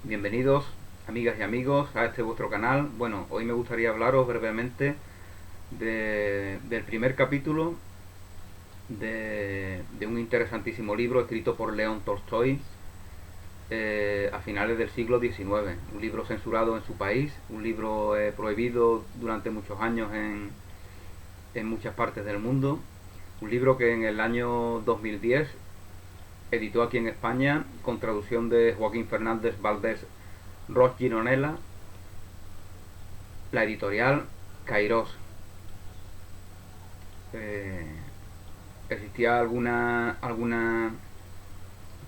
Bienvenidos, amigas y amigos, a este vuestro canal. Bueno, hoy me gustaría hablaros brevemente del primer capítulo de un interesantísimo libro escrito por León Tolstoy a finales del siglo XIX. Un libro censurado en su país, un libro prohibido durante muchos años en muchas partes del mundo. Un libro que en el año 2010 editó aquí en España con traducción de Joaquín Fernández Valdés Ros Gironella, la editorial Kairos. Eh, Existía alguna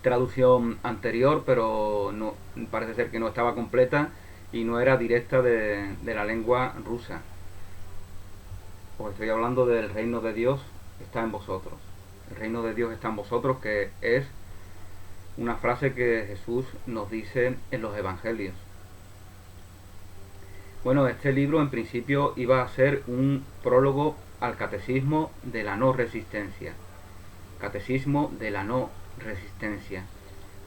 traducción anterior, pero no, parece ser que no estaba completa y no era directa de la lengua rusa. Os estoy hablando del reino de Dios está en vosotros. El reino de Dios está en vosotros, que es una frase que Jesús nos dice en los evangelios. Bueno, este libro en principio iba a ser un prólogo al catecismo de la no resistencia. Catecismo de la no resistencia,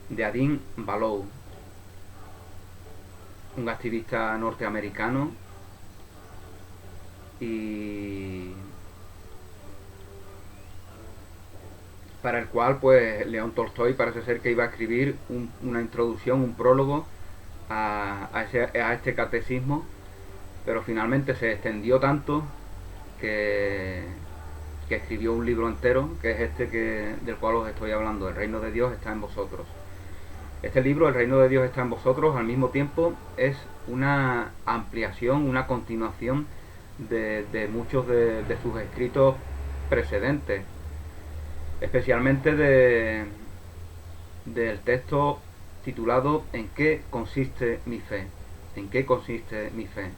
de Adin Balow, un activista norteamericano, y para el cual pues León Tolstoy parece ser que iba a escribir una introducción, un prólogo a este catecismo, pero finalmente se extendió tanto que, que escribió un libro entero, que es este del cual os estoy hablando, El reino de Dios está en vosotros. Este libro, El reino de Dios está en vosotros, al mismo tiempo es una ampliación, una continuación de muchos de sus escritos precedentes, especialmente del texto titulado ¿En qué consiste mi fe? ¿En qué consiste mi fe?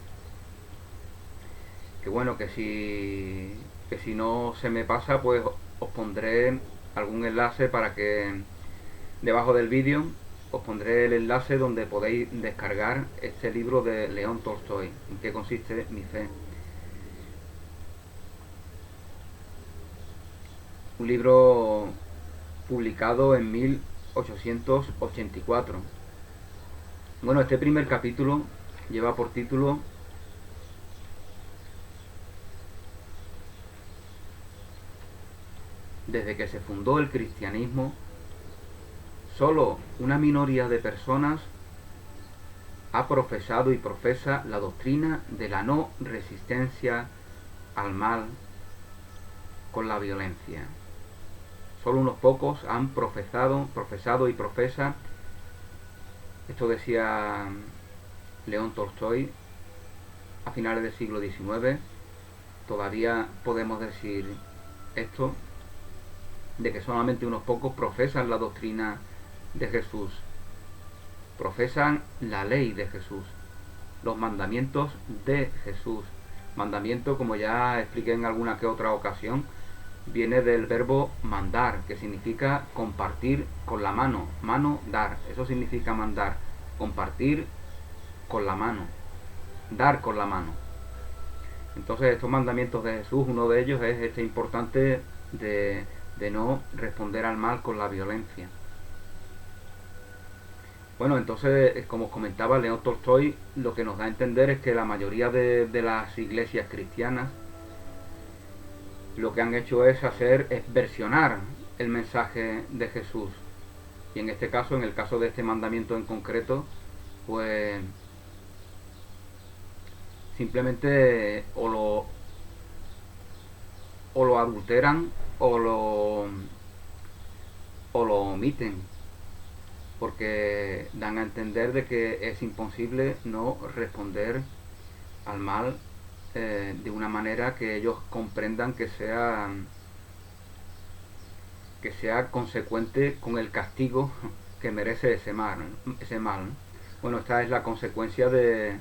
Que bueno, que si no se me pasa, pues os pondré algún enlace para que debajo del vídeo os pondré el enlace donde podéis descargar este libro de León Tolstoy, ¿En qué consiste mi fe? Un libro publicado en 1884. Bueno, este primer capítulo lleva por título Desde que se fundó el cristianismo, solo una minoría de personas ha profesado y profesa la doctrina de la no resistencia al mal con la violencia. Solo unos pocos han profesado y profesa, esto decía León Tolstoy a finales del siglo XIX. Todavía podemos decir esto, de que solamente unos pocos profesan la doctrina de Jesús, profesan la ley de Jesús, los mandamientos de Jesús. Mandamiento, como ya expliqué en alguna que otra ocasión, viene del verbo mandar, que significa compartir con la mano, mano, dar. Eso significa mandar, compartir con la mano, dar con la mano. Entonces estos mandamientos de Jesús, uno de ellos es este importante de no responder al mal con la violencia. Bueno, entonces, como os comentaba, León Tolstoy lo que nos da a entender es que la mayoría de las iglesias cristianas lo que han hecho es versionar el mensaje de Jesús. Y en este caso, en el caso de este mandamiento en concreto, pues simplemente o lo adulteran o lo omiten, porque dan a entender de que es imposible no responder al mal de una manera que ellos comprendan que sea consecuente con el castigo que merece ese mal. Bueno, esta es la consecuencia de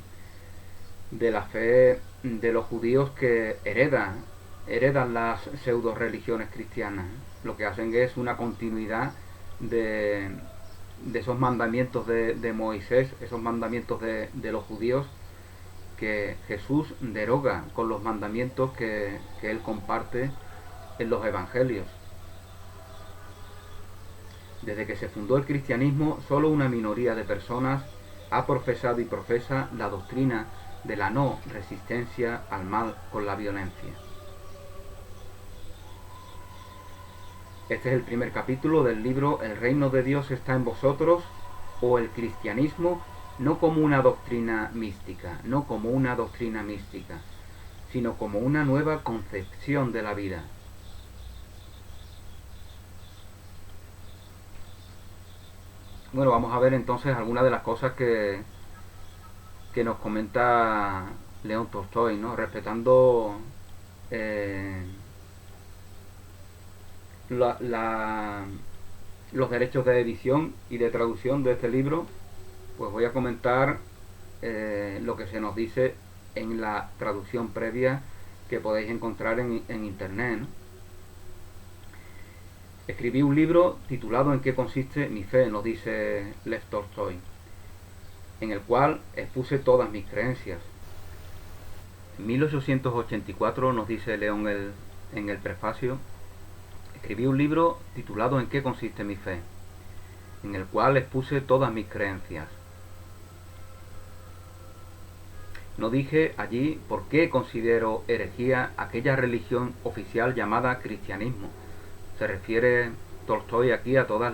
la fe de los judíos, que heredan las pseudo religiones cristianas. Lo que hacen es una continuidad de esos mandamientos de Moisés, esos mandamientos de los judíos, que Jesús deroga con los mandamientos que él comparte en los evangelios. Desde que se fundó el cristianismo, solo una minoría de personas ha profesado y profesa la doctrina de la no resistencia al mal con la violencia. Este es el primer capítulo del libro El reino de Dios está en vosotros, o el cristianismo no como una doctrina mística, sino como una nueva concepción de la vida. Bueno, vamos a ver entonces algunas de las cosas que nos comenta León Tolstói, ¿no? Respetando los derechos de edición y de traducción de este libro, pues voy a comentar lo que se nos dice en la traducción previa que podéis encontrar en internet, ¿no? Escribí un libro titulado ¿En qué consiste mi fe?, nos dice Lev Tolstói, en el cual expuse todas mis creencias. En 1884, nos dice León en el prefacio, escribí un libro titulado ¿En qué consiste mi fe?, en el cual expuse todas mis creencias. No dije allí por qué considero herejía aquella religión oficial llamada cristianismo. Se refiere Tolstói aquí a todas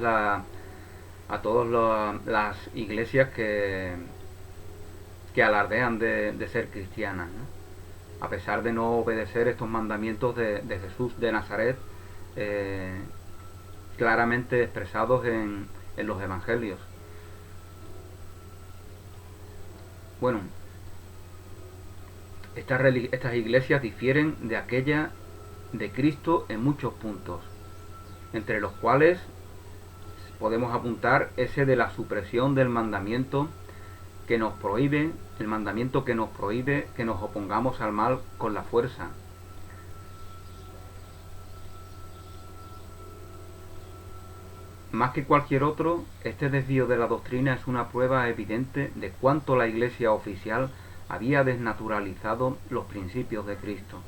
las iglesias que alardean de ser cristianas, ¿no? A pesar de no obedecer estos mandamientos de Jesús de Nazaret, claramente expresados en los evangelios. Bueno, estas iglesias difieren de aquella de Cristo en muchos puntos, entre los cuales podemos apuntar ese de la supresión del mandamiento que nos prohíbe, el mandamiento que nos prohíbe que nos opongamos al mal con la fuerza. Más que cualquier otro, este desvío de la doctrina es una prueba evidente de cuánto la Iglesia oficial había desnaturalizado los principios de Cristo.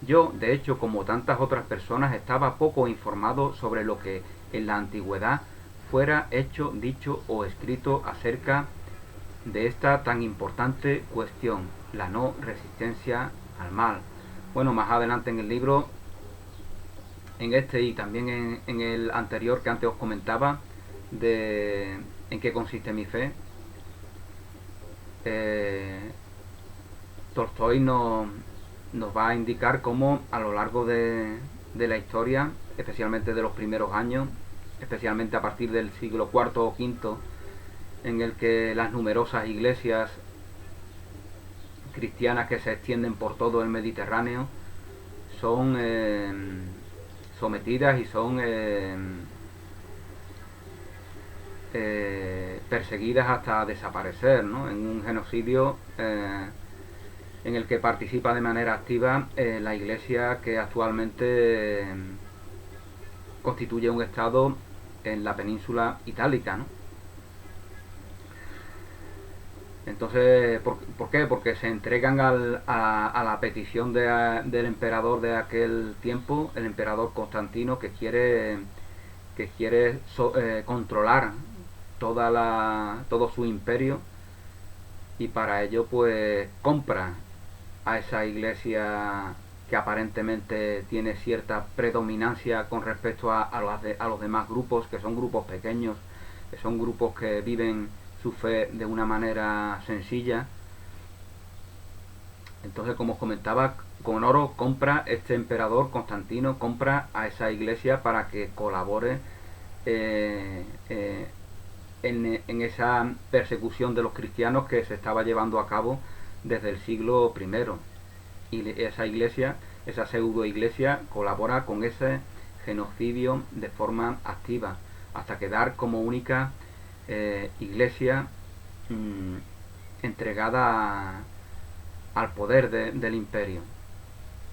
Yo, de hecho, como tantas otras personas, estaba poco informado sobre lo que en la antigüedad fuera hecho, dicho o escrito acerca de esta tan importante cuestión, la no resistencia al mal. Bueno, más adelante en el libro, en este y también en el anterior que antes os comentaba, de en qué consiste mi fe, Tolstói nos va a indicar cómo a lo largo de la historia, especialmente de los primeros años, especialmente a partir del siglo IV o V, en el que las numerosas iglesias cristianas que se extienden por todo el Mediterráneo son sometidas y son perseguidas hasta desaparecer, ¿no? En un genocidio en el que participa de manera activa la iglesia que actualmente constituye un estado en la península itálica, ¿no? Entonces, ¿por qué? Porque se entregan a la petición del emperador de aquel tiempo, el emperador Constantino, que quiere controlar todo su imperio, y para ello pues compra a esa iglesia que aparentemente tiene cierta predominancia con respecto a los demás grupos, que son grupos pequeños, que son grupos que viven su fe de una manera sencilla. Entonces, como os comentaba, con oro compra este emperador Constantino, compra a esa iglesia para que colabore en esa persecución de los cristianos que se estaba llevando a cabo desde el siglo I. Y esa iglesia, esa pseudo iglesia, colabora con ese genocidio de forma activa, hasta quedar como única iglesia entregada al poder del imperio.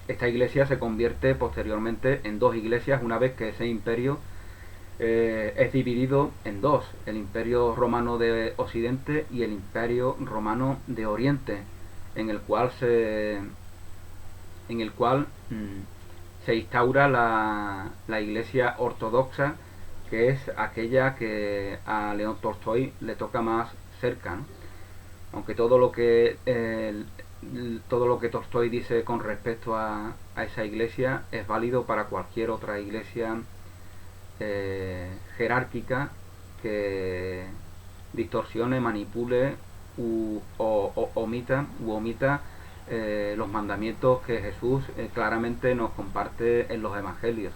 Esta iglesia se convierte posteriormente en dos iglesias una vez que ese imperio es dividido en dos: el imperio romano de Occidente y el imperio romano de Oriente, en el cual se instaura la iglesia ortodoxa, que es aquella que a León Tolstói le toca más cerca, ¿no? Aunque todo lo que Tolstói dice con respecto a esa iglesia es válido para cualquier otra iglesia jerárquica que distorsione, manipule o omita los mandamientos que Jesús claramente nos comparte en los evangelios.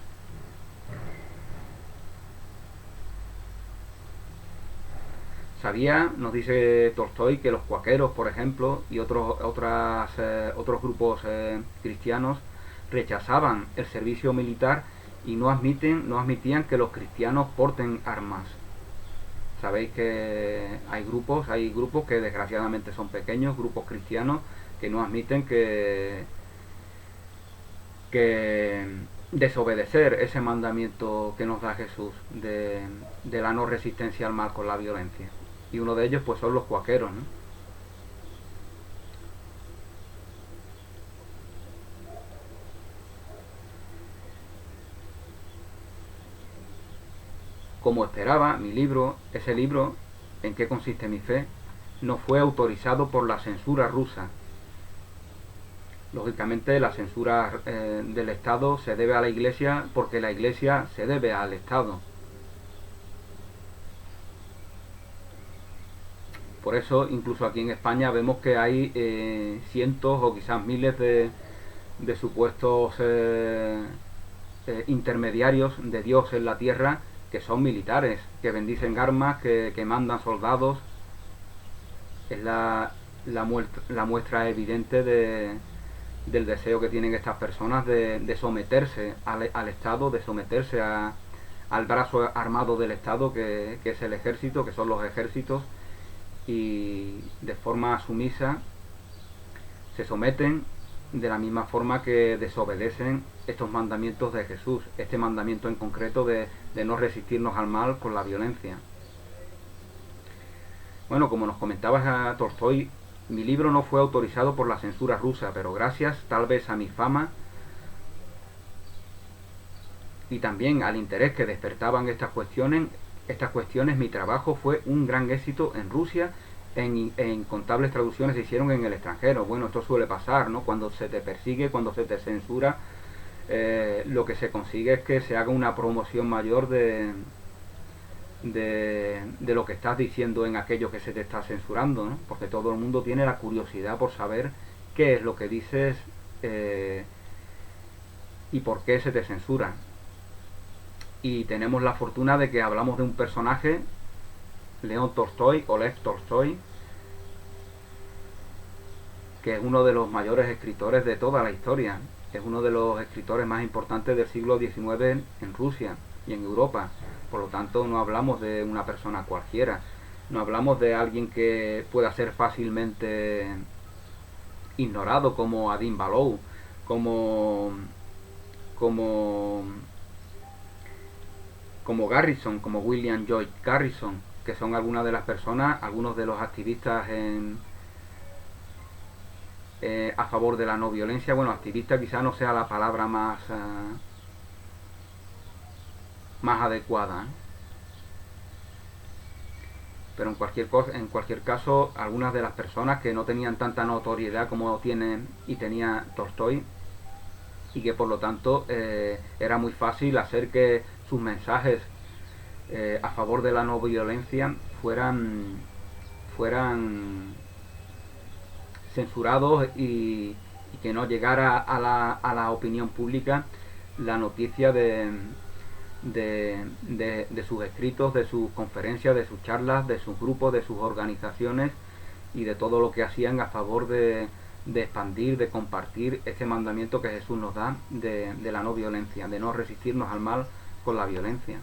Sabía, nos dice Tolstói, que los cuáqueros, por ejemplo, y otros grupos cristianos rechazaban el servicio militar y no admitían que los cristianos porten armas. Sabéis que hay grupos que desgraciadamente son pequeños, grupos cristianos, que no admiten que desobedecer ese mandamiento que nos da Jesús de la no resistencia al mal con la violencia. Y uno de ellos pues son los cuáqueros, ¿no? Como esperaba, ese libro, ¿En qué consiste mi fe?, no fue autorizado por la censura rusa. Lógicamente la censura del Estado se debe a la Iglesia porque la Iglesia se debe al Estado. Por eso, incluso aquí en España vemos que hay cientos o quizás miles de supuestos intermediarios de Dios en la tierra que son militares, que bendicen armas, que mandan soldados. Es la muestra evidente del deseo que tienen estas personas de someterse al Estado, de someterse al brazo armado del Estado, que es el ejército, que son los ejércitos, y de forma sumisa se someten de la misma forma que desobedecen estos mandamientos de Jesús, este mandamiento en concreto de no resistirnos al mal con la violencia. Bueno, como nos comentaba Tolstói, mi libro no fue autorizado por la censura rusa, pero gracias tal vez a mi fama y también al interés que despertaban estas cuestiones, mi trabajo fue un gran éxito en Rusia. En incontables traducciones se hicieron en el extranjero. Bueno, esto suele pasar, ¿no? Cuando se te persigue, cuando se te censura, lo que se consigue es que se haga una promoción mayor de lo que estás diciendo en aquello que se te está censurando, ¿no? Porque todo el mundo tiene la curiosidad por saber qué es lo que dices y por qué se te censura. Y tenemos la fortuna de que hablamos de un personaje, León Tolstói, o Lev Tolstói, que es uno de los mayores escritores de toda la historia. Es uno de los escritores más importantes del siglo XIX en Rusia y en Europa. Por lo tanto, no hablamos de una persona cualquiera. No hablamos de alguien que pueda ser fácilmente ignorado, como Adin Balou, como Garrison, como William Lloyd Garrison, que son algunas de las personas, algunos de los activistas a favor de la no violencia. Bueno, activista quizá no sea la palabra más adecuada, ¿eh? Pero en cualquier caso, algunas de las personas que no tenían tanta notoriedad como tenía Tolstói, y que por lo tanto era muy fácil hacer que sus mensajes a favor de la no violencia fueran censurados y que no llegara a la opinión pública la noticia de sus escritos, de sus conferencias, de sus charlas, de sus grupos, de sus organizaciones y de todo lo que hacían a favor de expandir, de compartir este mandamiento que Jesús nos da de la no violencia, de no resistirnos al mal con la violencia.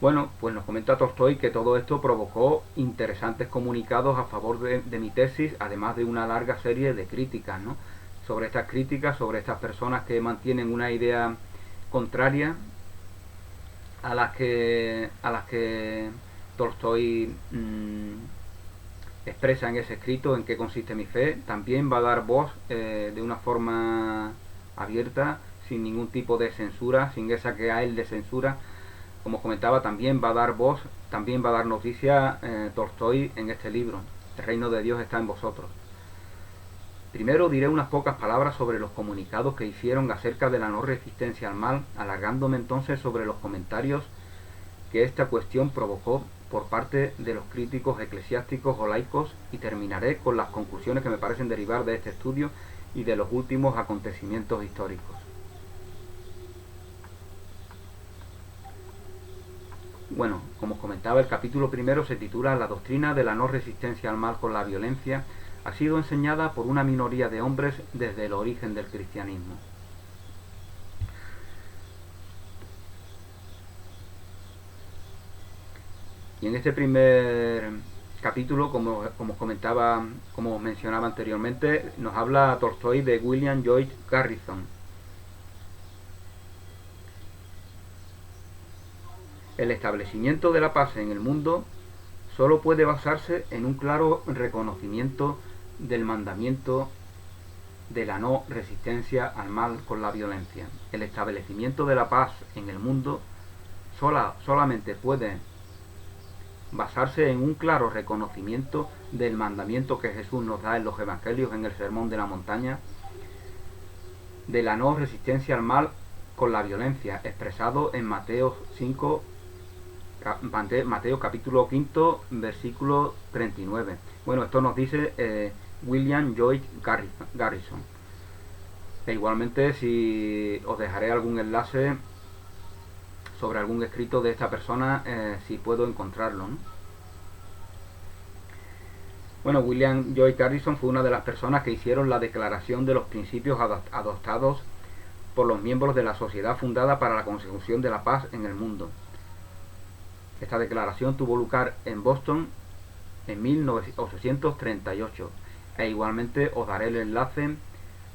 Bueno, pues nos comenta Tolstói que todo esto provocó interesantes comunicados a favor de mi tesis, además de una larga serie de críticas, ¿no? Sobre estas críticas, sobre estas personas que mantienen una idea contraria a las que Tolstói expresa en ese escrito, En qué consiste mi fe. También va a dar voz de una forma abierta, sin ningún tipo de censura, sin esa que a él de censura. Como comentaba, también va a dar voz, también va a dar noticia Tolstói en este libro. El reino de Dios está en vosotros. Primero diré unas pocas palabras sobre los comunicados que hicieron acerca de la no resistencia al mal, alargándome entonces sobre los comentarios que esta cuestión provocó por parte de los críticos eclesiásticos o laicos, y terminaré con las conclusiones que me parecen derivar de este estudio y de los últimos acontecimientos históricos. Bueno, como os comentaba, el capítulo primero se titula La doctrina de la no resistencia al mal con la violencia ha sido enseñada por una minoría de hombres desde el origen del cristianismo. Y en este primer capítulo, como os comentaba, como os mencionaba anteriormente, nos habla Tolstói de William Lloyd Garrison. El establecimiento de la paz en el mundo solo puede basarse en un claro reconocimiento del mandamiento de la no resistencia al mal con la violencia. El establecimiento de la paz en el mundo solamente puede basarse en un claro reconocimiento del mandamiento que Jesús nos da en los evangelios, en el Sermón de la Montaña, de la no resistencia al mal con la violencia, expresado en Mateo capítulo 5, versículo 39. Bueno, esto nos dice William Lloyd Garrison. E igualmente, si os dejaré algún enlace sobre algún escrito de esta persona, si puedo encontrarlo, ¿no? Bueno, William Lloyd Garrison fue una de las personas que hicieron la declaración de los principios adoptados por los miembros de la Sociedad fundada para la consecución de la paz en el mundo. Esta declaración tuvo lugar en Boston en 1838, e igualmente os daré el enlace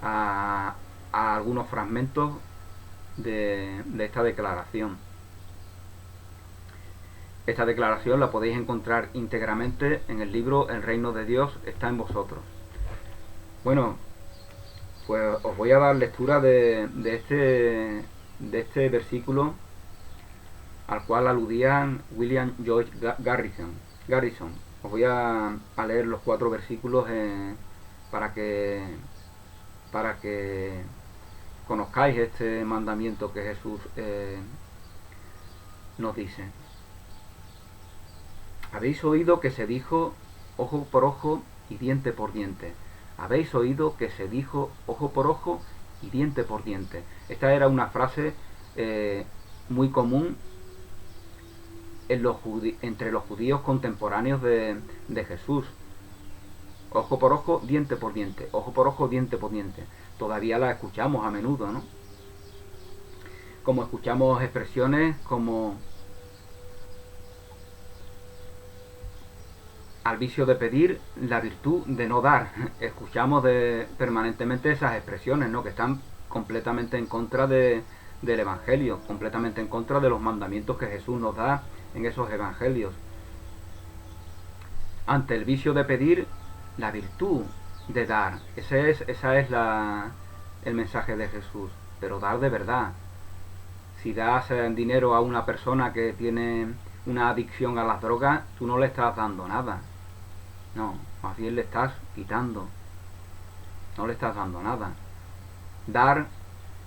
a algunos fragmentos de esta declaración. Esta declaración la podéis encontrar íntegramente en el libro El reino de Dios está en vosotros. Bueno, pues os voy a dar lectura de este versículo al cual aludía William Lloyd Garrison. Os voy a leer los 4 versículos para que conozcáis este mandamiento que Jesús nos dice. Habéis oído que se dijo ojo por ojo y diente por diente. Habéis oído que se dijo ojo por ojo y diente por diente. Esta era una frase muy común entre los judíos contemporáneos de Jesús. Ojo por ojo, diente por diente. Ojo por ojo, diente por diente. Todavía la escuchamos a menudo, ¿no? Como escuchamos expresiones como al vicio de pedir, la virtud de no dar. Escuchamos permanentemente esas expresiones, ¿no? Que están completamente en contra del Evangelio, completamente en contra de los mandamientos que Jesús nos da en esos Evangelios. Ante el vicio de pedir, la virtud de dar. Esa es el mensaje de Jesús, pero dar de verdad. Si das dinero a una persona que tiene una adicción a las drogas, tú no le estás dando nada. No, más bien le estás quitando. No le estás dando nada. Dar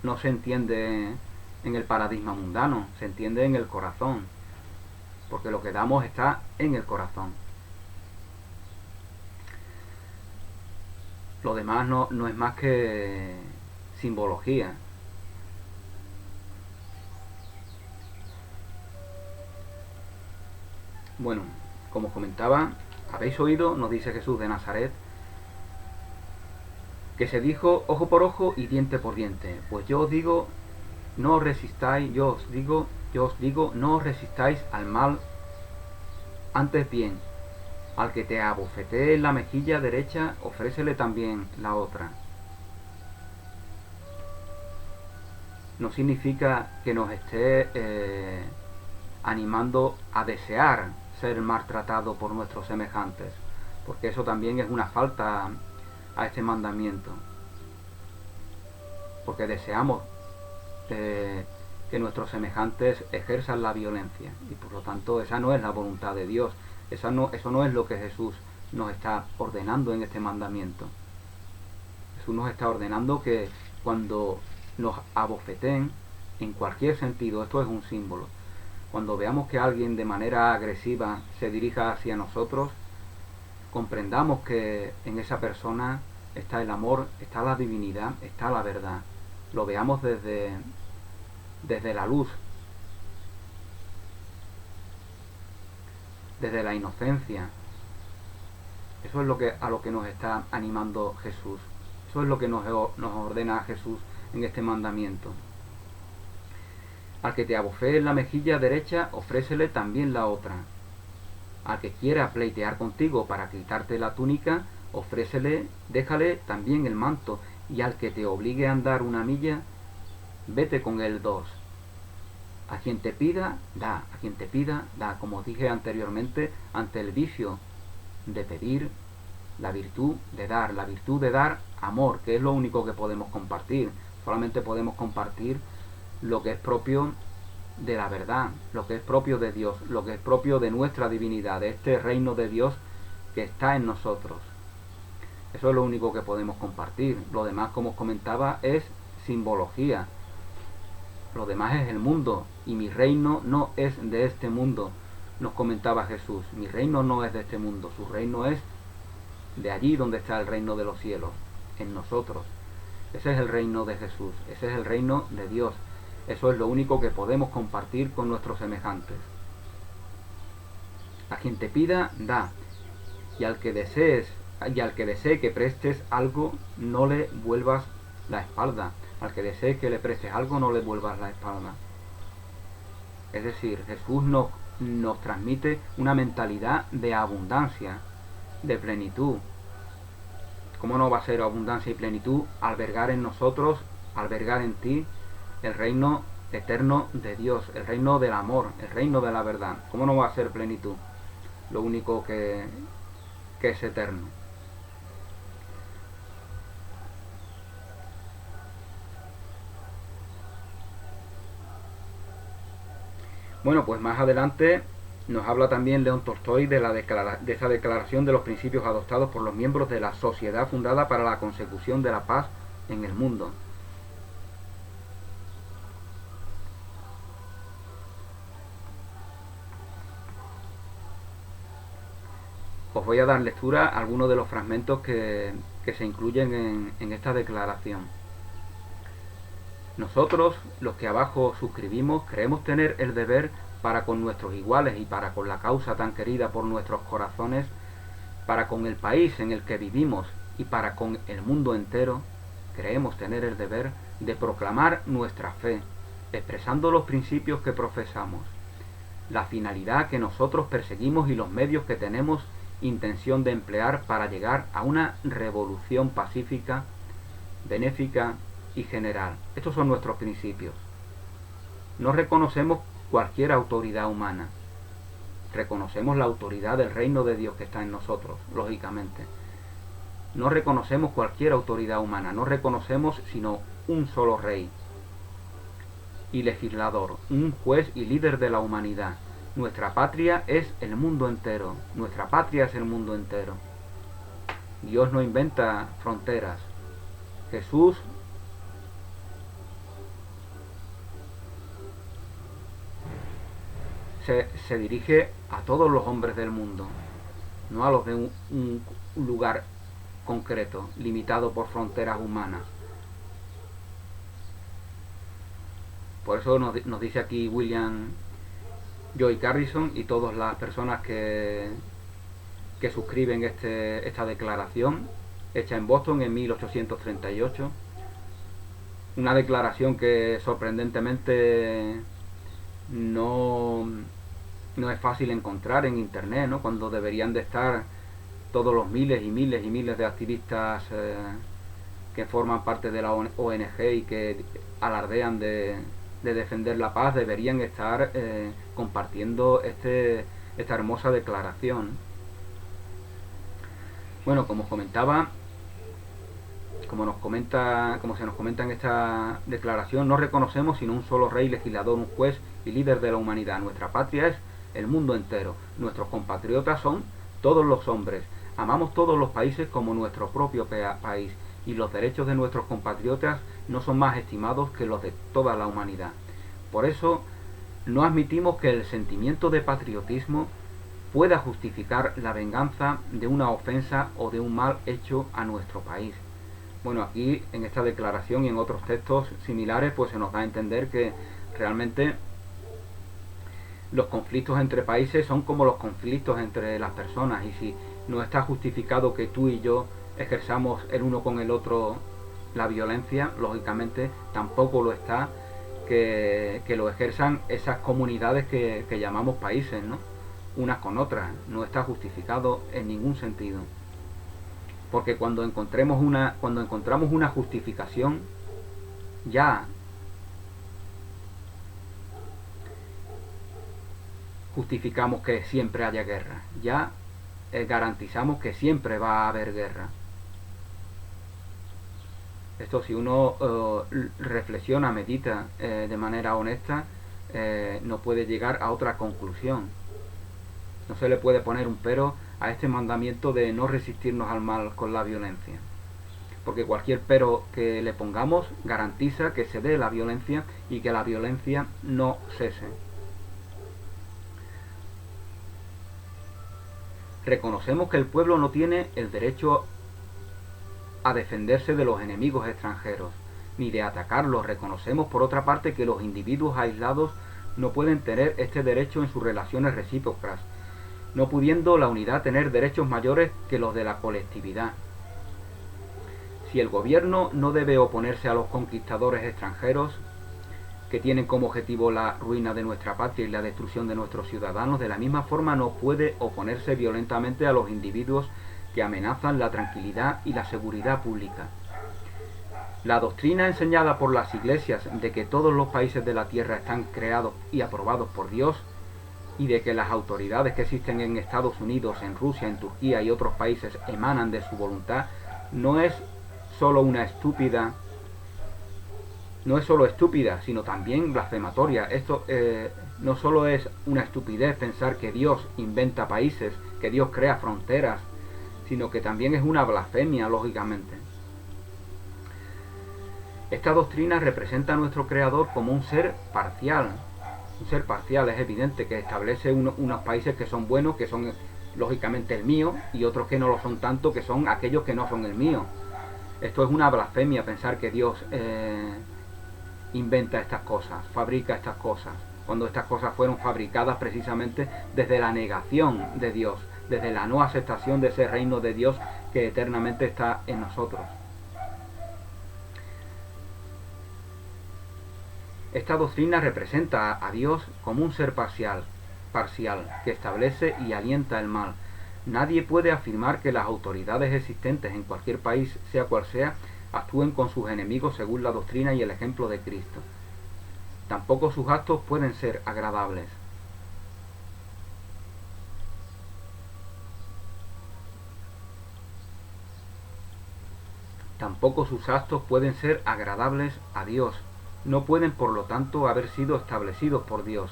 no se entiende en el paradigma mundano, se entiende en el corazón, porque lo que damos está en el corazón. Lo demás no es más que simbología. Bueno, como comentaba, habéis oído, nos dice Jesús de Nazaret, que se dijo ojo por ojo y diente por diente. Pues yo os digo, no resistáis, yo os digo, no resistáis al mal, antes bien, al que te abofetee en la mejilla derecha, ofrécele también la otra. No significa que nos esté animando a desear ser maltratado por nuestros semejantes, porque eso también es una falta a este mandamiento, porque deseamos que nuestros semejantes ejerzan la violencia, y por lo tanto esa no es la voluntad de Dios, eso no es lo que Jesús nos está ordenando en este mandamiento. Jesús nos está ordenando que cuando nos abofeten, en cualquier sentido, esto es un símbolo, cuando veamos que alguien de manera agresiva se dirija hacia nosotros, comprendamos que en esa persona está el amor, está la divinidad, está la verdad. Lo veamos desde la luz, desde la inocencia. Eso es a lo que nos está animando Jesús. Eso es lo que nos ordena Jesús en este mandamiento. Al que te abofee en la mejilla derecha, ofrécele también la otra. Al que quiera pleitear contigo para quitarte la túnica, déjale también el manto. Y al que te obligue a andar una milla, vete con él 2. A quien te pida, da. A quien te pida, da. Como dije anteriormente, ante el vicio de pedir, la virtud de dar amor, que es lo único que podemos compartir. Solamente podemos compartir lo que es propio de la verdad, lo que es propio de Dios, lo que es propio de nuestra divinidad, de este reino de Dios que está en nosotros. Eso es lo único que podemos compartir. Lo demás, como os comentaba, es simbología. Lo demás es el mundo, y mi reino no es de este mundo, nos comentaba Jesús. Mi reino no es de este mundo, su reino es de allí donde está el reino de los cielos, en nosotros. Ese es el reino de Jesús, ese es el reino de Dios. Eso es lo único que podemos compartir con nuestros semejantes. A quien te pida, da. Y al que desee que prestes algo, no le vuelvas la espalda. Al que desee que le prestes algo, no le vuelvas la espalda. Es decir, Jesús nos transmite una mentalidad de abundancia, de plenitud. ¿Cómo no va a ser abundancia y plenitud? Albergar en nosotros, albergar en ti, el reino eterno de Dios, el reino del amor, el reino de la verdad. ¿Cómo no va a ser plenitud? Lo único que es eterno. Bueno, pues más adelante nos habla también León Tolstoy de esa declaración de los principios adoptados por los miembros de la sociedad fundada para la consecución de la paz en el mundo. Os voy a dar lectura a algunos de los fragmentos que se incluyen en esta declaración. Nosotros, los que abajo suscribimos, creemos tener el deber para con nuestros iguales y para con la causa tan querida por nuestros corazones, para con el país en el que vivimos y para con el mundo entero, creemos tener el deber de proclamar nuestra fe, expresando los principios que profesamos, la finalidad que nosotros perseguimos y los medios que tenemos intención de emplear para llegar a una revolución pacífica, benéfica y general. Estos son nuestros principios. No reconocemos cualquier autoridad humana. Reconocemos la autoridad del reino de Dios que está en nosotros, lógicamente. No reconocemos cualquier autoridad humana, no reconocemos sino un solo rey y legislador, un juez y líder de la humanidad. Nuestra patria es el mundo entero, nuestra patria es el mundo entero. Dios no inventa fronteras. Jesús se dirige a todos los hombres del mundo, no a los de un lugar concreto, limitado por fronteras humanas. Por eso nos dice aquí William Lloyd Garrison y todas las personas que suscriben esta declaración hecha en Boston en 1838. Una declaración que sorprendentemente no es fácil encontrar en internet, ¿no? Cuando deberían de estar todos los miles y miles y miles de activistas que forman parte de la ONG y que alardean de defender la paz, deberían estar compartiendo esta hermosa declaración. Bueno, como os comentaba, como se nos comenta en esta declaración, no reconocemos sino un solo rey, legislador, un juez y líder de la humanidad. Nuestra patria es el mundo entero. Nuestros compatriotas son todos los hombres. Amamos todos los países como nuestro propio país, y los derechos de nuestros compatriotas no son más estimados que los de toda la humanidad. Por eso, no admitimos que el sentimiento de patriotismo pueda justificar la venganza de una ofensa o de un mal hecho a nuestro país. Bueno, aquí en esta declaración y en otros textos similares pues se nos da a entender que realmente los conflictos entre países son como los conflictos entre las personas, y si no está justificado que tú y yo ejerzamos el uno con el otro la violencia, lógicamente tampoco lo está que lo ejerzan esas comunidades que llamamos países, ¿no? Unas con otras. No está justificado en ningún sentido. Porque cuando encontramos una justificación, ya justificamos que siempre haya guerra. Ya garantizamos que siempre va a haber guerra. Esto, si uno reflexiona, medita de manera honesta, no puede llegar a otra conclusión. No se le puede poner un pero a este mandamiento de no resistirnos al mal con la violencia. Porque cualquier pero que le pongamos garantiza que se dé la violencia y que la violencia no cese. Reconocemos que el pueblo no tiene el derecho a defenderse de los enemigos extranjeros, ni de atacarlos. Reconocemos, por otra parte, que los individuos aislados no pueden tener este derecho en sus relaciones recíprocas, no pudiendo la unidad tener derechos mayores que los de la colectividad. Si el gobierno no debe oponerse a los conquistadores extranjeros, que tienen como objetivo la ruina de nuestra patria y la destrucción de nuestros ciudadanos, de la misma forma no puede oponerse violentamente a los individuos que amenazan la tranquilidad y la seguridad pública. La doctrina enseñada por las iglesias de que todos los países de la tierra están creados y aprobados por Dios, y de que las autoridades que existen en Estados Unidos, en Rusia, en Turquía y otros países emanan de su voluntad, no es solo estúpida, sino también blasfematoria. Esto no solo es una estupidez pensar que Dios inventa países, que Dios crea fronteras, sino que también es una blasfemia, lógicamente. Esta doctrina representa a nuestro Creador como un ser parcial. Un ser parcial, es evidente, que establece unos países que son buenos, que son lógicamente el mío, y otros que no lo son tanto, que son aquellos que no son el mío. Esto es una blasfemia, pensar que Dios inventa estas cosas, fabrica estas cosas, cuando estas cosas fueron fabricadas precisamente desde la negación de Dios, desde la no aceptación de ese reino de Dios que eternamente está en nosotros. Esta doctrina representa a Dios como un ser parcial, que establece y alienta el mal. Nadie puede afirmar que las autoridades existentes en cualquier país, sea cual sea, actúen con sus enemigos según la doctrina y el ejemplo de Cristo. Tampoco sus actos pueden ser agradables. Tampoco sus actos pueden ser agradables a Dios. No pueden, por lo tanto, haber sido establecidos por Dios,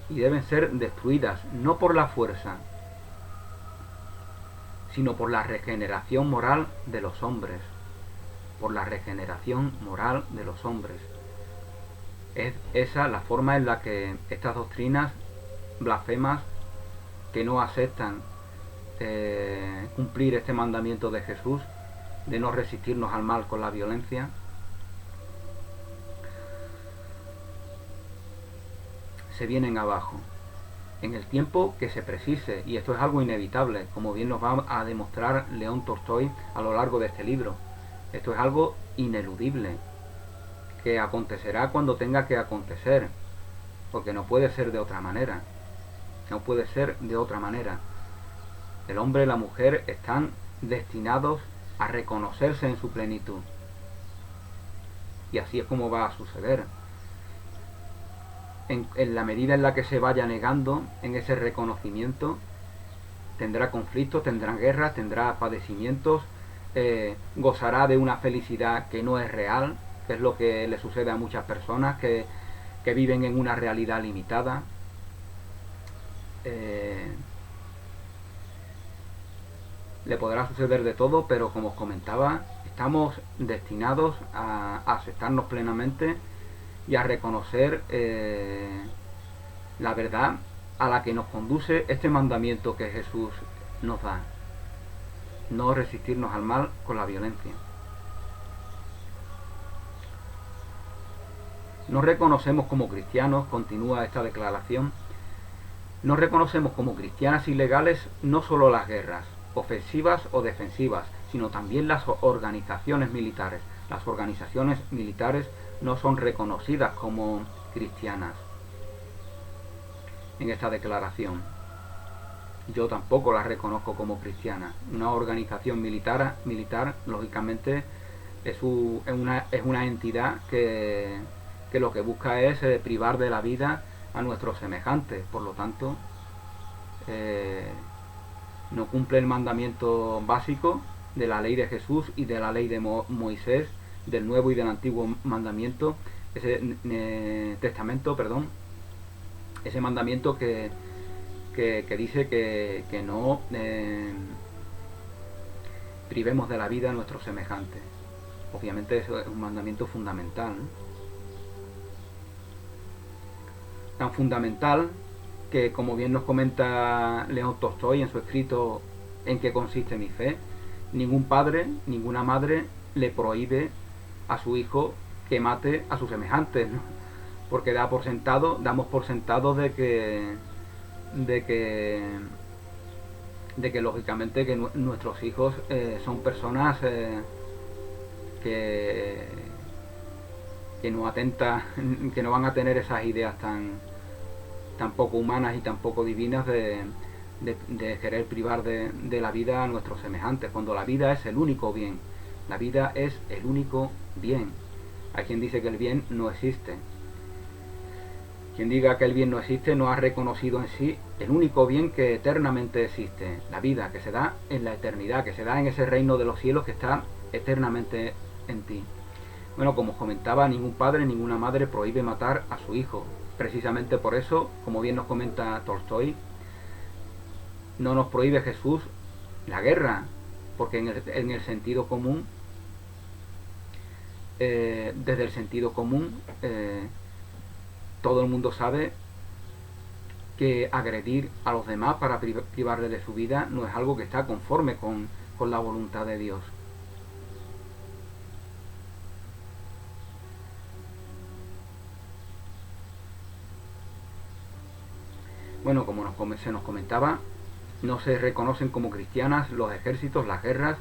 y deben ser destruidas, no por la fuerza, sino por la regeneración moral de los hombres. Por la regeneración moral de los hombres. Es esa la forma en la que estas doctrinas blasfemas, que no aceptan cumplir este mandamiento de Jesús, de no resistirnos al mal con la violencia, se vienen abajo en el tiempo que se precise, y esto es algo inevitable, como bien nos va a demostrar León Tolstói a lo largo de este libro. Esto es algo ineludible, que acontecerá cuando tenga que acontecer, porque no puede ser de otra manera. No puede ser de otra manera. El hombre y la mujer están destinados a reconocerse en su plenitud, y así es como va a suceder. En la medida en la que se vaya negando en ese reconocimiento, tendrá conflictos, tendrá guerras, tendrá padecimientos, gozará de una felicidad que no es real, que es lo que le sucede a muchas personas que viven en una realidad limitada. Le podrá suceder de todo, pero como os comentaba, estamos destinados a aceptarnos plenamente y a reconocer la verdad a la que nos conduce este mandamiento que Jesús nos da: no resistirnos al mal con la violencia. Nos reconocemos como cristianos, continúa esta declaración, no reconocemos como cristianas y legales no solo las guerras, ofensivas o defensivas, sino también las organizaciones militares. Las organizaciones militares no son reconocidas como cristianas en esta declaración. Yo tampoco las reconozco como cristianas. Una organización militar lógicamente, es una entidad que lo que busca es privar de la vida a nuestros semejantes. Por lo tanto, no cumple el mandamiento básico de la ley de Jesús y de la ley de Moisés, del Nuevo y del Antiguo Mandamiento, ese testamento, perdón, ese mandamiento que dice que no privemos de la vida a nuestros semejantes. Obviamente eso es un mandamiento fundamental, ¿no? Tan fundamental que, como bien nos comenta León Tolstói en su escrito ¿En qué consiste mi fe?, ningún padre, ninguna madre le prohíbe a su hijo que mate a sus semejantes, ¿no? Porque damos por sentado de que lógicamente que nuestros hijos son personas que no van a tener esas ideas tan poco humanas y tan poco divinas de querer privar de la vida a nuestros semejantes, cuando la vida es el único bien. La vida es el único bien. Hay quien dice que el bien no existe. Quien diga que el bien no existe no ha reconocido en sí el único bien que eternamente existe: la vida, que se da en la eternidad, que se da en ese reino de los cielos que está eternamente en ti. Bueno, como os comentaba, ningún padre, ninguna madre prohíbe matar a su hijo. Precisamente por eso, como bien nos comenta Tolstói, no nos prohíbe Jesús la guerra, porque en el sentido común, desde el sentido común, todo el mundo sabe que agredir a los demás para privarle de su vida no es algo que está conforme con la voluntad de Dios. Bueno, como se nos comentaba, no se reconocen como cristianas los ejércitos, las guerras,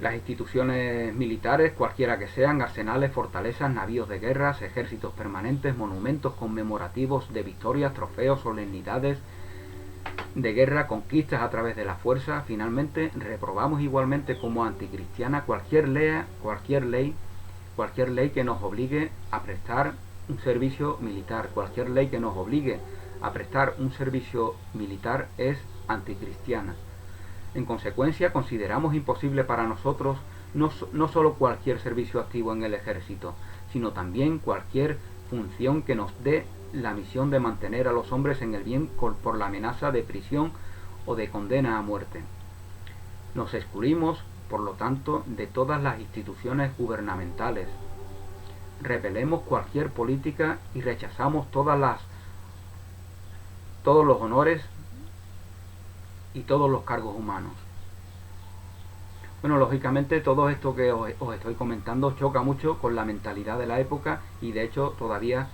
las instituciones militares, cualquiera que sean, arsenales, fortalezas, navíos de guerras, ejércitos permanentes, monumentos conmemorativos de victorias, trofeos, solemnidades de guerra, conquistas a través de la fuerza. Finalmente, reprobamos igualmente como anticristiana cualquier ley que nos obligue a prestar un servicio militar. Cualquier ley que nos obligue a prestar un servicio militar es anticristiana. En consecuencia, consideramos imposible para nosotros no solo cualquier servicio activo en el ejército, sino también cualquier función que nos dé la misión de mantener a los hombres en el bien por la amenaza de prisión o de condena a muerte. Nos excluimos, por lo tanto, de todas las instituciones gubernamentales. Repelemos cualquier política y rechazamos todos los honores y todos los cargos humanos. Bueno, lógicamente todo esto que os estoy comentando choca mucho con la mentalidad de la época y de hecho todavía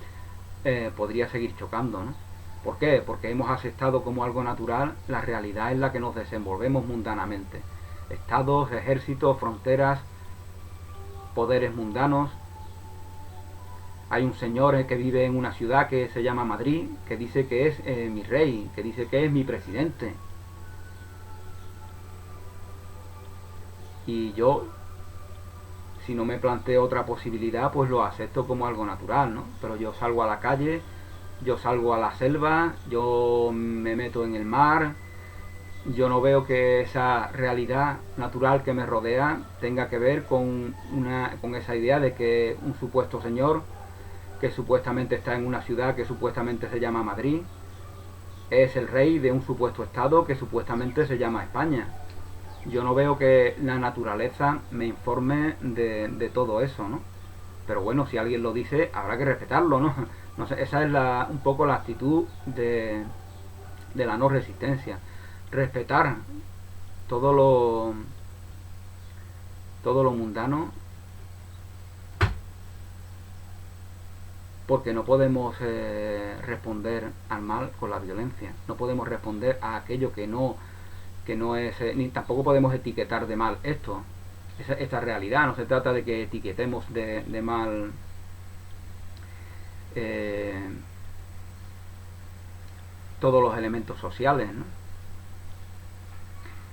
podría seguir chocando, ¿no? ¿Por qué? Porque hemos aceptado como algo natural la realidad en la que nos desenvolvemos mundanamente. Estados, ejércitos, fronteras, poderes mundanos. Hay un señor que vive en una ciudad que se llama Madrid, que dice que es mi rey, que dice que es mi presidente. Y yo, si no me planteo otra posibilidad, pues lo acepto como algo natural, ¿no? Pero yo salgo a la calle, yo salgo a la selva, yo me meto en el mar, yo no veo que esa realidad natural que me rodea tenga que ver con esa idea de que un supuesto señor que supuestamente está en una ciudad que supuestamente se llama Madrid es el rey de un supuesto estado que supuestamente se llama España. Yo no veo que la naturaleza me informe de todo eso, ¿no? Pero bueno, si alguien lo dice, habrá que respetarlo, ¿no? No sé, esa es un poco la actitud de la no resistencia. Respetar todo lo, todo lo mundano, porque no podemos responder al mal con la violencia. No podemos responder a aquello que no es, ni tampoco podemos etiquetar de mal esta realidad. No se trata de que etiquetemos de mal eh, todos los elementos sociales, ¿no?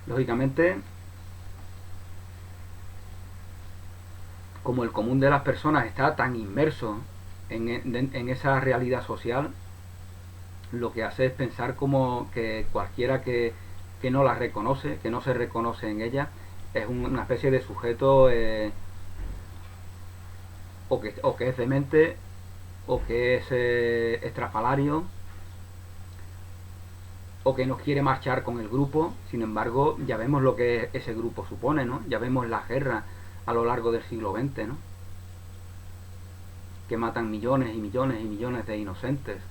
Lógicamente, como el común de las personas está tan inmerso en esa realidad social, lo que hace es pensar como que cualquiera que no la reconoce, que no se reconoce en ella, es una especie de sujeto o que es demente o que es estrafalario o que no quiere marchar con el grupo. Sin embargo, ya vemos lo que ese grupo supone, ¿no? Ya vemos la guerra a lo largo del siglo XX, ¿no? Que matan millones y millones y millones de inocentes.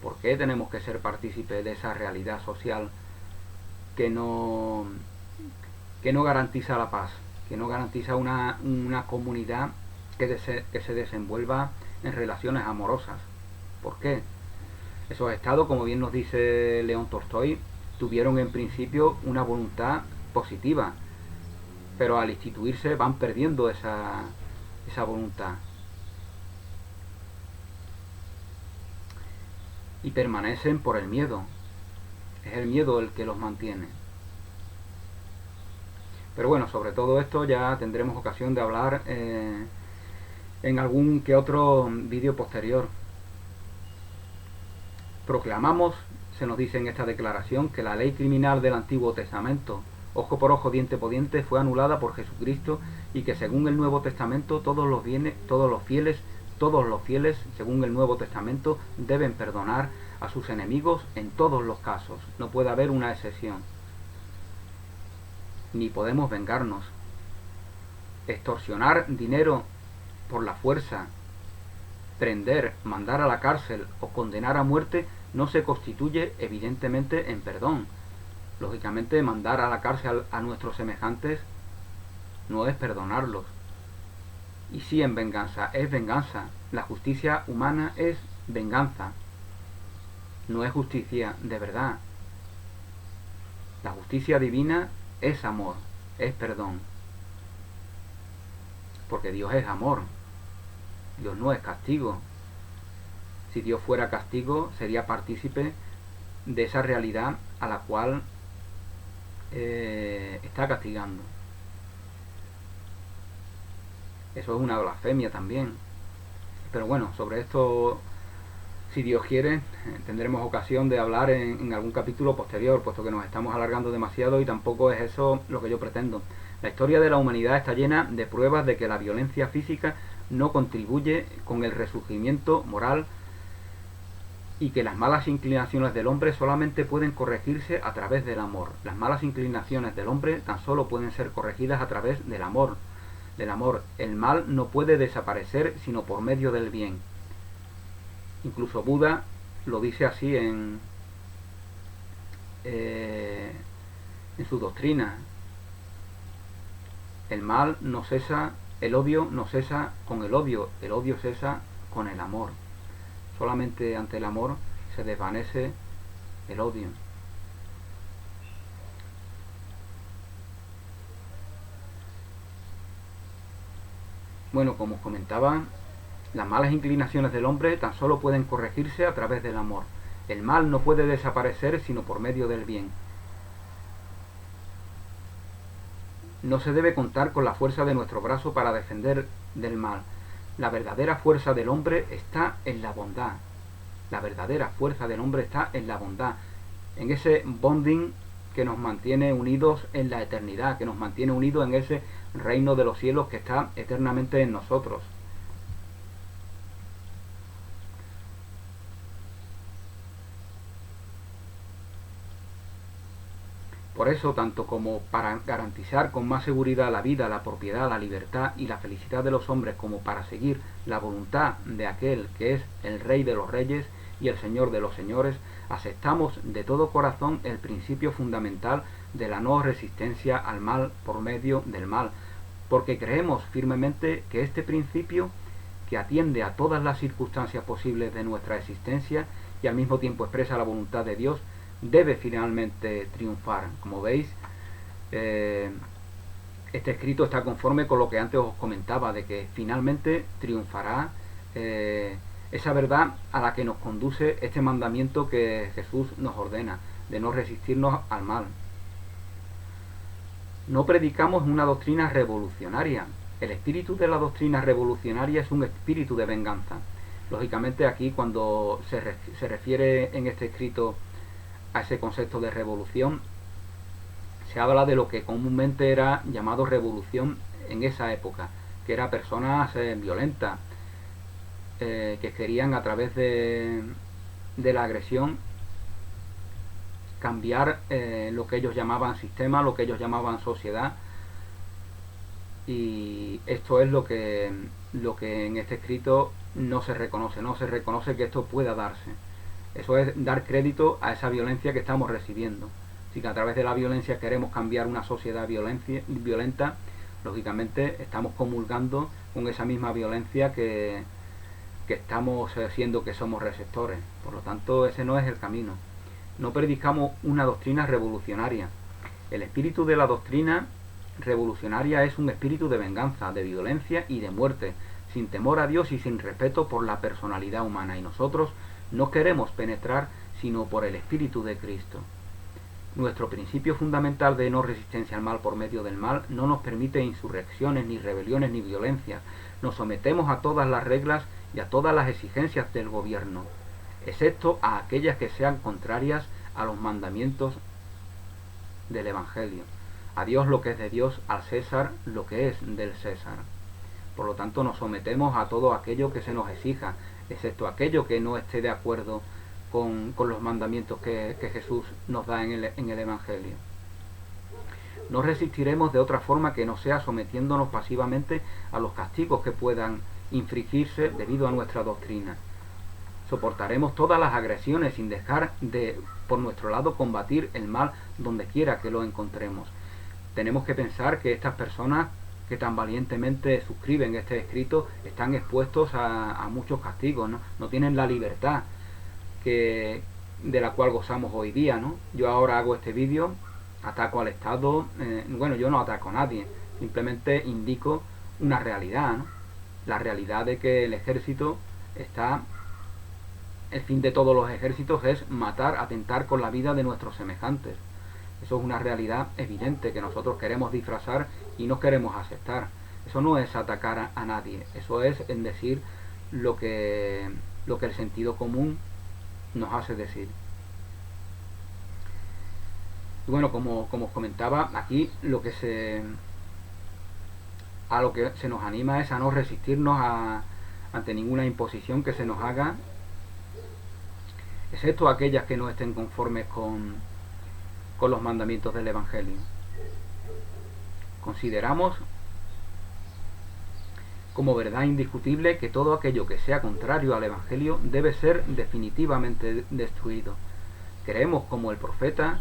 ¿Por qué tenemos que ser partícipes de esa realidad social que no garantiza la paz, que no garantiza una comunidad que se desenvuelva en relaciones amorosas? ¿Por qué? Esos estados, como bien nos dice León Tolstoy, tuvieron en principio una voluntad positiva, pero al instituirse van perdiendo esa voluntad y permanecen por el miedo. Es el miedo el que los mantiene. Pero bueno, sobre todo esto ya tendremos ocasión de hablar en algún que otro vídeo posterior. Proclamamos, se nos dice en esta declaración, que la ley criminal del Antiguo Testamento, ojo por ojo, diente por diente, fue anulada por Jesucristo, y que según el Nuevo Testamento todos los fieles, según el Nuevo Testamento, deben perdonar a sus enemigos en todos los casos. No puede haber una excepción. Ni podemos vengarnos. Extorsionar dinero por la fuerza, prender, mandar a la cárcel o condenar a muerte no se constituye evidentemente en perdón. Lógicamente, mandar a la cárcel a nuestros semejantes no es perdonarlos. Y sí en venganza, es venganza. La justicia humana es venganza, no es justicia de verdad. La justicia divina es amor, es perdón. Porque Dios es amor. Dios no es castigo. Si Dios fuera castigo, sería partícipe de esa realidad a la cual está castigando. Eso es una blasfemia también. Pero bueno, sobre esto, si Dios quiere, tendremos ocasión de hablar en algún capítulo posterior, puesto que nos estamos alargando demasiado y tampoco es eso lo que yo pretendo. La historia de la humanidad está llena de pruebas de que la violencia física no contribuye con el resurgimiento moral y que las malas inclinaciones del hombre solamente pueden corregirse a través del amor. Las malas inclinaciones del hombre tan solo pueden ser corregidas a través del amor. El mal no puede desaparecer sino por medio del bien. Incluso Buda lo dice así en su doctrina. El mal no cesa, el odio no cesa con el odio cesa con el amor. Solamente ante el amor se desvanece el odio. Bueno, como os comentaba, las malas inclinaciones del hombre tan solo pueden corregirse a través del amor. El mal no puede desaparecer sino por medio del bien. No se debe contar con la fuerza de nuestro brazo para defender del mal. La verdadera fuerza del hombre está en la bondad. La verdadera fuerza del hombre está en la bondad. En ese bonding que nos mantiene unidos en la eternidad, que nos mantiene unidos en ese reino de los cielos que está eternamente en nosotros. Por eso, tanto como para garantizar con más seguridad la vida, la propiedad, la libertad y la felicidad de los hombres, como para seguir la voluntad de aquel que es el Rey de los Reyes y el Señor de los Señores, aceptamos de todo corazón el principio fundamental de la no resistencia al mal por medio del mal, porque creemos firmemente que este principio, que atiende a todas las circunstancias posibles de nuestra existencia y al mismo tiempo expresa la voluntad de Dios, debe finalmente triunfar. Como veis, este escrito está conforme con lo que antes os comentaba, de que finalmente triunfará esa verdad a la que nos conduce este mandamiento que Jesús nos ordena, de no resistirnos al mal. No predicamos una doctrina revolucionaria. El espíritu de la doctrina revolucionaria es un espíritu de venganza. Lógicamente aquí, cuando se refiere en este escrito a ese concepto de revolución, se habla de lo que comúnmente era llamado revolución en esa época, que eran personas violentas, que querían a través de la agresión cambiar lo que ellos llamaban sistema, lo que ellos llamaban sociedad, y esto es lo que en este escrito no se reconoce que esto pueda darse. Eso es dar crédito a esa violencia que estamos recibiendo. Si que a través de la violencia queremos cambiar una sociedad violenta, lógicamente estamos comulgando con esa misma violencia que estamos siendo que somos receptores. Por lo tanto, ese no es el camino. No predicamos una doctrina revolucionaria. El espíritu de la doctrina revolucionaria es un espíritu de venganza, de violencia y de muerte, sin temor a Dios y sin respeto por la personalidad humana. Y nosotros no queremos penetrar sino por el Espíritu de Cristo. Nuestro principio fundamental de no resistencia al mal por medio del mal no nos permite insurrecciones, ni rebeliones, ni violencias. Nos sometemos a todas las reglas y a todas las exigencias del gobierno, excepto a aquellas que sean contrarias a los mandamientos del Evangelio. A Dios lo que es de Dios, al César lo que es del César. Por lo tanto, nos sometemos a todo aquello que se nos exija, excepto aquello que no esté de acuerdo con los mandamientos que Jesús nos da en el Evangelio. No resistiremos de otra forma que no sea sometiéndonos pasivamente a los castigos que puedan infligirse debido a nuestra doctrina. Soportaremos todas las agresiones sin dejar de, por nuestro lado, combatir el mal donde quiera que lo encontremos. Tenemos que pensar que estas personas que tan valientemente suscriben este escrito están expuestos a muchos castigos, ¿no? No tienen la libertad de la cual gozamos hoy día, ¿no? Yo ahora hago este vídeo, ataco al Estado, yo no ataco a nadie, simplemente indico una realidad, ¿no? La realidad de que el ejército el fin de todos los ejércitos es matar, atentar con la vida de nuestros semejantes. Eso es una realidad evidente que nosotros queremos disfrazar y no queremos aceptar. Eso no es atacar a nadie, eso es en decir lo que el sentido común nos hace decir. Y bueno, como os comentaba, aquí a lo que se nos anima es a no resistirnos ante ninguna imposición que se nos haga, excepto aquellas que no estén conformes con los mandamientos del Evangelio. Consideramos como verdad indiscutible que todo aquello que sea contrario al Evangelio debe ser definitivamente destruido. Creemos, como el profeta,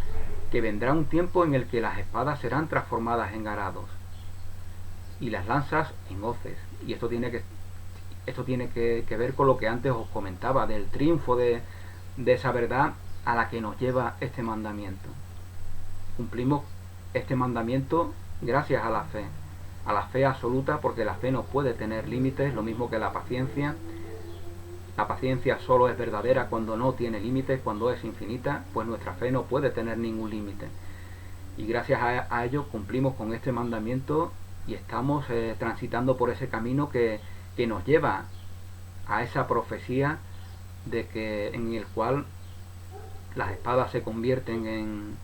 que vendrá un tiempo en el que las espadas serán transformadas en arados y las lanzas en hoces. Y esto tiene que ver con lo que antes os comentaba, del triunfo de esa verdad a la que nos lleva este mandamiento. Cumplimos este mandamiento gracias a la fe absoluta, porque la fe no puede tener límites, lo mismo que la paciencia. La paciencia solo es verdadera cuando no tiene límites, cuando es infinita, pues nuestra fe no puede tener ningún límite. Y gracias a ello cumplimos con este mandamiento y estamos transitando por ese camino que nos lleva a esa profecía en el cual las espadas se convierten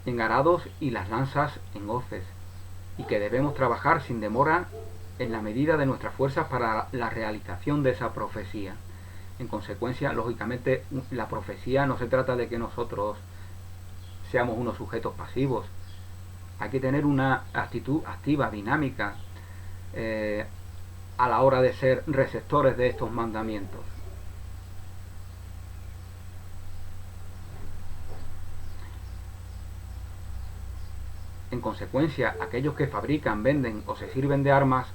en arados y las lanzas en hoces, y que debemos trabajar sin demora en la medida de nuestras fuerzas para la realización de esa profecía. En consecuencia, lógicamente, la profecía no se trata de que nosotros seamos unos sujetos pasivos. Hay que tener una actitud activa, dinámica, a la hora de ser receptores de estos mandamientos. En consecuencia, aquellos que fabrican, venden o se sirven de armas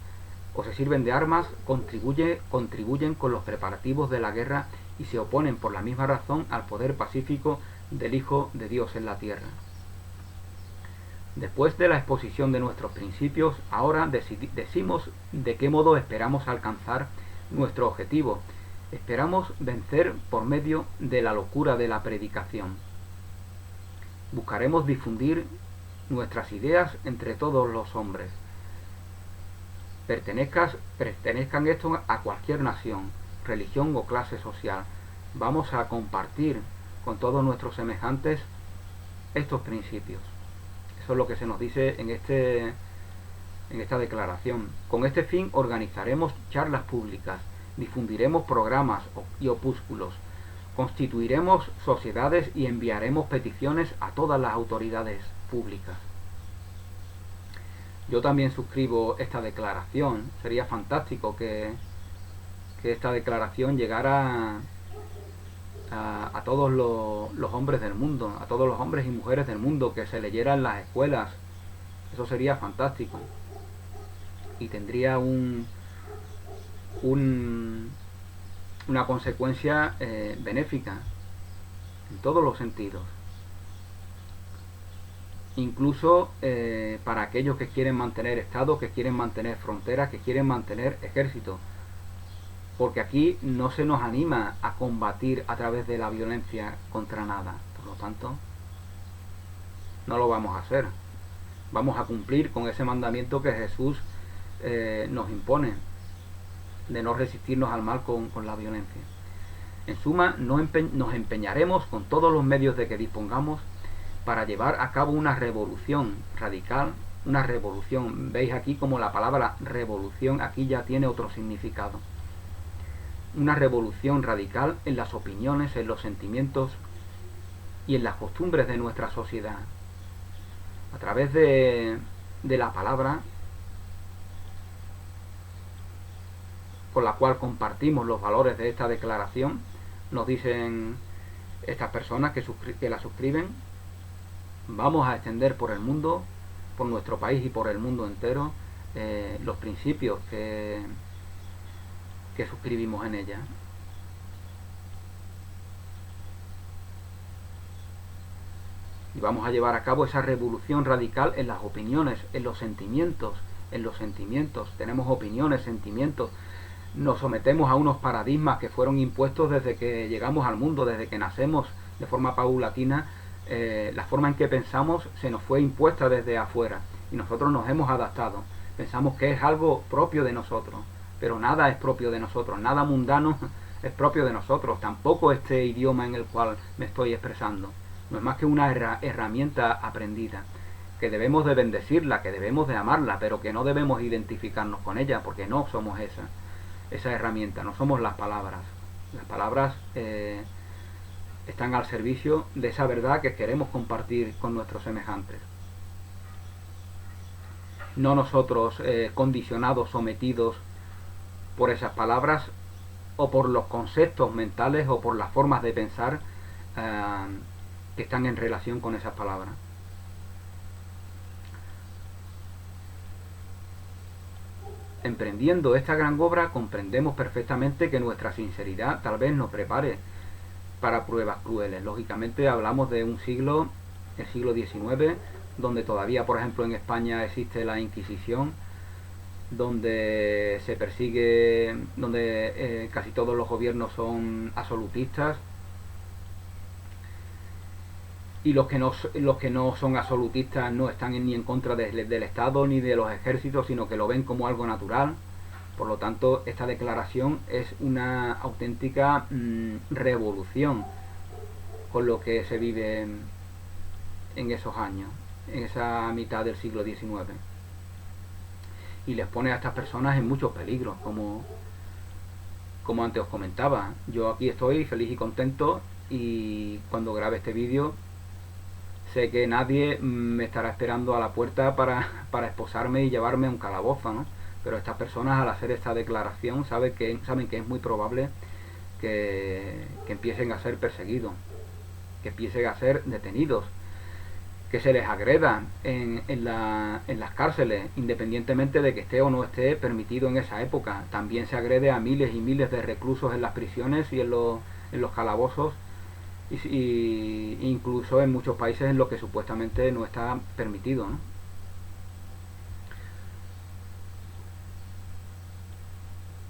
contribuyen con los preparativos de la guerra y se oponen por la misma razón al poder pacífico del Hijo de Dios en la tierra. Después de la exposición de nuestros principios, ahora decimos de qué modo esperamos alcanzar nuestro objetivo. Esperamos vencer por medio de la locura de la predicación. Buscaremos difundir nuestras ideas entre todos los hombres. Pertenezcan estos a cualquier nación, religión o clase social. Vamos a compartir con todos nuestros semejantes estos principios. Eso es lo que se nos dice en esta declaración. Con este fin organizaremos charlas públicas, difundiremos programas y opúsculos, constituiremos sociedades y enviaremos peticiones a todas las autoridades públicas. Yo también suscribo esta declaración. Sería fantástico que esta declaración llegara a todos los hombres del mundo, a todos los hombres y mujeres del mundo, que se leyera en las escuelas. Eso sería fantástico y tendría una consecuencia benéfica en todos los sentidos, incluso para aquellos que quieren mantener estados, que quieren mantener fronteras, que quieren mantener ejércitos, porque aquí no se nos anima a combatir a través de la violencia contra nada. Por lo tanto, no lo vamos a hacer. Vamos a cumplir con ese mandamiento que Jesús nos impone, de no resistirnos al mal con la violencia. En suma, nos empeñaremos con todos los medios de que dispongamos para llevar a cabo una revolución radical, una revolución. Veis aquí como la palabra revolución aquí ya tiene otro significado. Una revolución radical en las opiniones, en los sentimientos y en las costumbres de nuestra sociedad. A través de la palabra con la cual compartimos los valores de esta declaración, nos dicen estas personas que la suscriben, vamos a extender por el mundo, por nuestro país y por el mundo entero, los principios que suscribimos en ella. Y vamos a llevar a cabo esa revolución radical en las opiniones, en los sentimientos. Tenemos opiniones, sentimientos. Nos sometemos a unos paradigmas que fueron impuestos desde que llegamos al mundo, desde que nacemos de forma paulatina. La forma en que pensamos se nos fue impuesta desde afuera y nosotros nos hemos adaptado. Pensamos que es algo propio de nosotros, pero nada es propio de nosotros, nada mundano es propio de nosotros, tampoco este idioma en el cual me estoy expresando. No es más que una herramienta aprendida, que debemos de bendecirla, que debemos de amarla, pero que no debemos identificarnos con ella, porque no somos esa herramienta, no somos las palabras. Las palabras están al servicio de esa verdad que queremos compartir con nuestros semejantes. No nosotros condicionados, sometidos por esas palabras o por los conceptos mentales o por las formas de pensar que están en relación con esas palabras. Emprendiendo esta gran obra, comprendemos perfectamente que nuestra sinceridad tal vez nos prepare para pruebas crueles. Lógicamente hablamos de un siglo, el siglo XIX, donde todavía, por ejemplo, en España existe la Inquisición, donde se persigue, donde casi todos los gobiernos son absolutistas, y los que no son absolutistas no están ni en contra del Estado ni de los ejércitos, sino que lo ven como algo natural. Por lo tanto, esta declaración es una auténtica revolución con lo que se vive en esos años, en esa mitad del siglo XIX. Y les pone a estas personas en muchos peligros, como antes os comentaba. Yo aquí estoy feliz y contento, y cuando grabe este vídeo sé que nadie me estará esperando a la puerta para esposarme y llevarme a un calabozo, ¿no? Pero estas personas, al hacer esta declaración, saben que es muy probable que empiecen a ser perseguidos, que empiecen a ser detenidos, que se les agreda en las cárceles, independientemente de que esté o no esté permitido en esa época. También se agrede a miles y miles de reclusos en las prisiones y en los calabozos, y incluso en muchos países en los que supuestamente no está permitido, ¿no?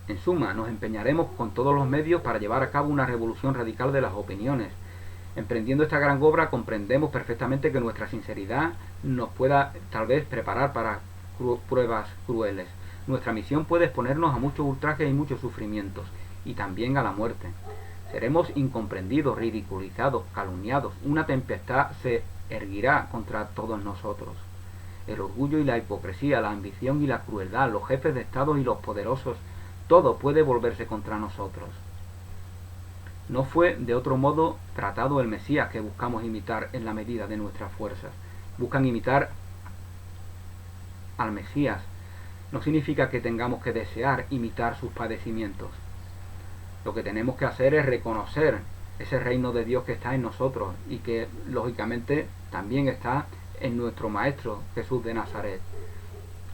En suma, nos empeñaremos con todos los medios para llevar a cabo una revolución radical de las opiniones. Emprendiendo esta gran obra, comprendemos perfectamente que nuestra sinceridad nos pueda tal vez preparar para pruebas crueles. Nuestra misión puede exponernos a muchos ultrajes y muchos sufrimientos, y también a la muerte. Seremos incomprendidos, ridiculizados, calumniados. Una tempestad se erguirá contra todos nosotros. El orgullo y la hipocresía, la ambición y la crueldad, los jefes de Estado y los poderosos, todo puede volverse contra nosotros. No fue de otro modo tratado el Mesías que buscamos imitar en la medida de nuestras fuerzas. Buscan imitar al Mesías. No significa que tengamos que desear imitar sus padecimientos. Lo que tenemos que hacer es reconocer ese reino de Dios que está en nosotros, y que lógicamente también está en nuestro Maestro Jesús de Nazaret.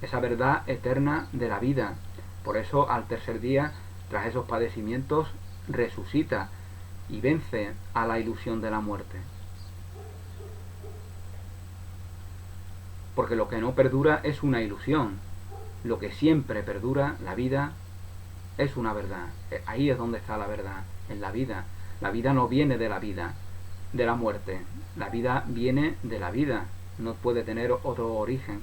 Esa verdad eterna de la vida. Por eso, al tercer día, tras esos padecimientos, resucita y vence a la ilusión de la muerte. Porque lo que no perdura es una ilusión. Lo que siempre perdura, la vida, es una verdad. Ahí es donde está la verdad, en la vida. La vida no viene de la vida, de la muerte. La vida viene de la vida. No puede tener otro origen.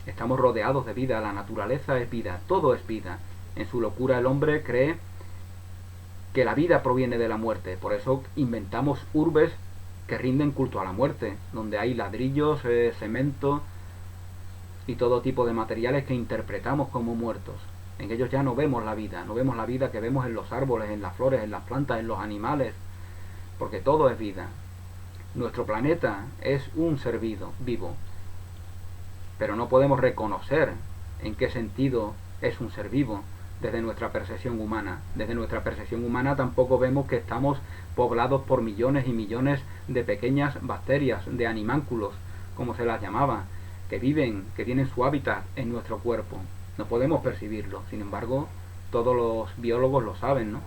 Estamos rodeados de vida. La naturaleza es vida. Todo es vida. En su locura el hombre cree que la vida proviene de la muerte. Por eso inventamos urbes que rinden culto a la muerte, donde hay ladrillos, cemento y todo tipo de materiales que interpretamos como muertos. En ellos ya no vemos la vida que vemos en los árboles, en las flores, en las plantas, en los animales, porque todo es vida. Nuestro planeta es un ser vivo, pero no podemos reconocer en qué sentido es un ser vivo desde nuestra percepción humana. Desde nuestra percepción humana tampoco vemos que estamos poblados por millones y millones de pequeñas bacterias, de animánculos, como se las llamaba, que viven, que tienen su hábitat en nuestro cuerpo. No podemos percibirlo, sin embargo, todos los biólogos lo saben, ¿no?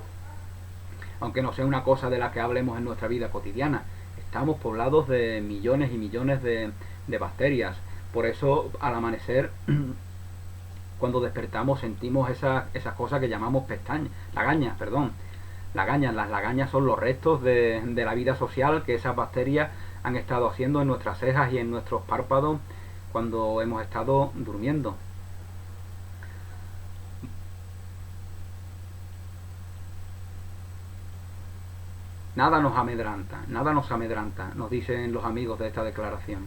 Aunque no sea una cosa de la que hablemos en nuestra vida cotidiana, estamos poblados de millones y millones de bacterias. Por eso, al amanecer, cuando despertamos sentimos esas cosas que llamamos lagañas. Las lagañas son los restos de la vida social que esas bacterias han estado haciendo en nuestras cejas y en nuestros párpados cuando hemos estado durmiendo. Nada nos amedrenta, nos dicen los amigos de esta declaración.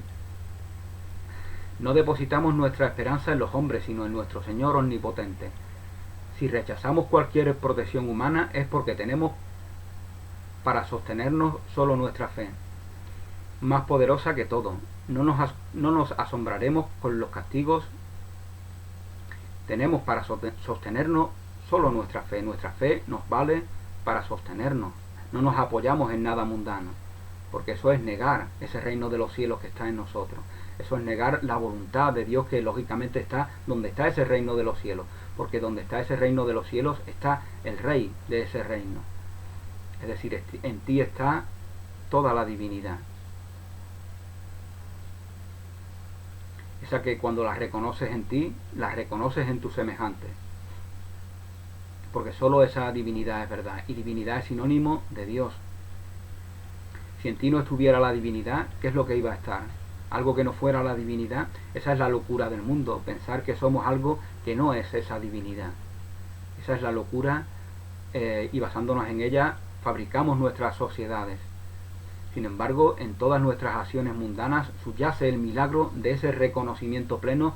No depositamos nuestra esperanza en los hombres, sino en nuestro Señor omnipotente. Si rechazamos cualquier protección humana es porque tenemos para sostenernos solo nuestra fe, más poderosa que todo. No nos asombraremos con los castigos. Tenemos para sostenernos solo nuestra fe. Nuestra fe nos vale para sostenernos. No nos apoyamos en nada mundano, porque eso es negar ese reino de los cielos que está en nosotros. Eso es negar la voluntad de Dios, que lógicamente está donde está ese reino de los cielos, porque donde está ese reino de los cielos está el rey de ese reino. Es decir, en ti está toda la divinidad. Esa que cuando la reconoces en ti, la reconoces en tus semejantes. Porque solo esa divinidad es verdad, y divinidad es sinónimo de Dios. Si en ti no estuviera la divinidad, ¿qué es lo que iba a estar? Algo que no fuera la divinidad. Esa es la locura del mundo, pensar que somos algo que no es esa divinidad. Esa es la locura, y basándonos en ella fabricamos nuestras sociedades. Sin embargo, en todas nuestras acciones mundanas subyace el milagro de ese reconocimiento pleno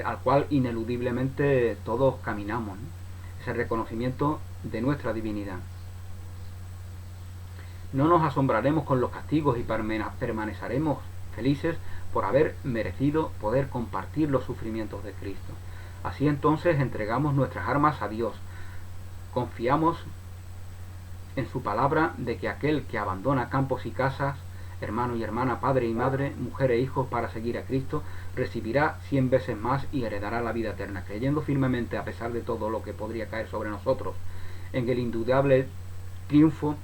al cual ineludiblemente todos caminamos, ¿no? Ese reconocimiento de nuestra divinidad. No nos asombraremos con los castigos y permaneceremos felices por haber merecido poder compartir los sufrimientos de Cristo. Así entonces entregamos nuestras armas a Dios. Confiamos en su palabra de que aquel que abandona campos y casas, hermano y hermana, padre y madre, mujer e hijos para seguir a Cristo, recibirá 100 veces más y heredará la vida eterna, creyendo firmemente, a pesar de todo lo que podría caer sobre nosotros, en el indudable triunfo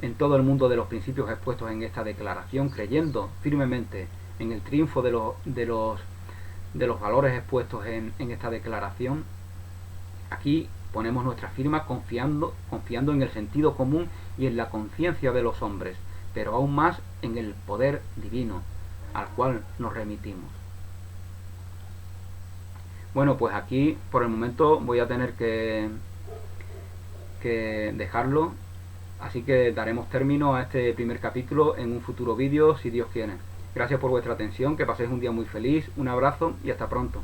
en todo el mundo de los principios expuestos en esta declaración, creyendo firmemente en el triunfo de los valores expuestos en esta declaración. Aquí ponemos nuestra firma confiando en el sentido común y en la conciencia de los hombres, pero aún más en el poder divino al cual nos remitimos. Bueno, pues aquí por el momento voy a tener que dejarlo, así que daremos término a este primer capítulo en un futuro vídeo, si Dios quiere. Gracias por vuestra atención, que paséis un día muy feliz, un abrazo y hasta pronto.